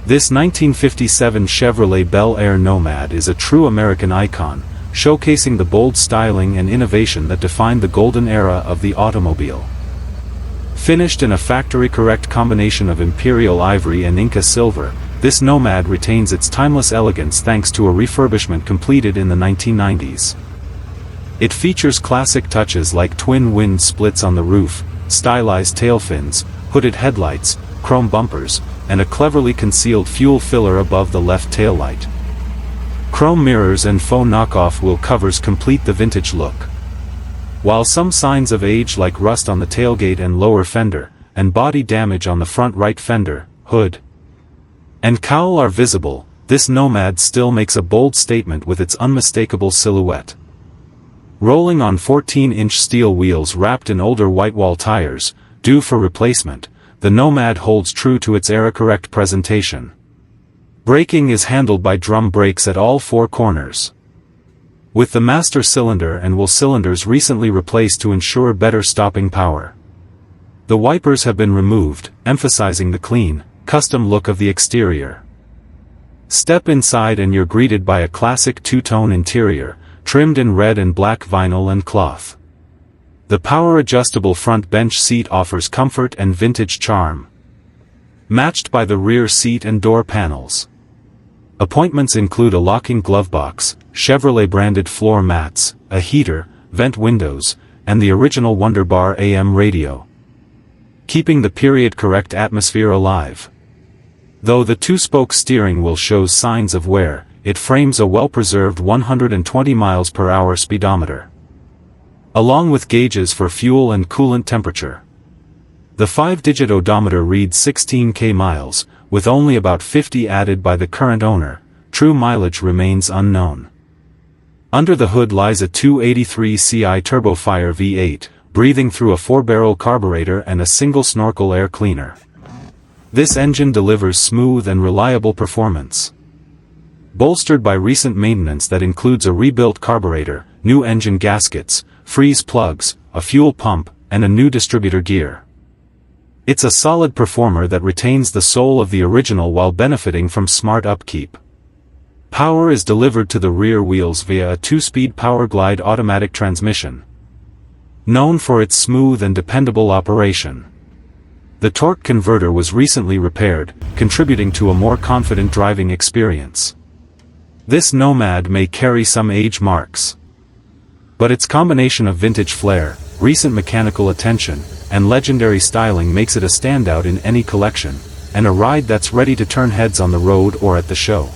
This 1957 Chevrolet Bel Air Nomad is a true American icon, showcasing the bold styling and innovation that defined the golden era of the automobile. Finished in a factory-correct combination of Imperial Ivory and Inca Silver, this Nomad retains its timeless elegance thanks to a refurbishment completed in the 1990s. It features classic touches like twin wind splits on the roof, stylized tailfins, hooded headlights, chrome bumpers, and a cleverly concealed fuel filler above the left taillight. Chrome mirrors and faux knockoff wheel covers complete the vintage look. While some signs of age like rust on the tailgate and lower fender, and body damage on the front right fender, hood, and cowl are visible, this Nomad still makes a bold statement with its unmistakable silhouette. Rolling on 14-inch steel wheels wrapped in older whitewall tires, due for replacement, the Nomad holds true to its era-correct presentation. Braking is handled by drum brakes at all four corners, with the master cylinder and wheel cylinders recently replaced to ensure better stopping power. The wipers have been removed, emphasizing the clean, custom look of the exterior. Step inside and you're greeted by a classic two-tone interior, trimmed in red and black vinyl and cloth. The power-adjustable front bench seat offers comfort and vintage charm, matched by the rear seat and door panels. Appointments include a locking glove box, Chevrolet-branded floor mats, a heater, vent windows, and the original Wonder Bar AM radio, keeping the period-correct atmosphere alive. Though the two-spoke steering wheel shows signs of wear, it frames a well-preserved 120 miles per hour speedometer, along with gauges for fuel and coolant temperature. The 5-digit odometer reads 16k miles, with only about 50 added by the current owner. True mileage remains unknown. Under the hood lies a 283 CI turbofire V8, breathing through a 4-barrel carburetor and a single snorkel air cleaner. This engine delivers smooth and reliable performance, bolstered by recent maintenance that includes a rebuilt carburetor, new engine gaskets, freeze plugs, a fuel pump, and a new distributor gear. It's a solid performer that retains the soul of the original while benefiting from smart upkeep. Power is delivered to the rear wheels via a 2-speed Powerglide automatic transmission, known for its smooth and dependable operation. The torque converter was recently repaired, contributing to a more confident driving experience. This Nomad may carry some age marks, but its combination of vintage flair, recent mechanical attention, and legendary styling makes it a standout in any collection, and a ride that's ready to turn heads on the road or at the show.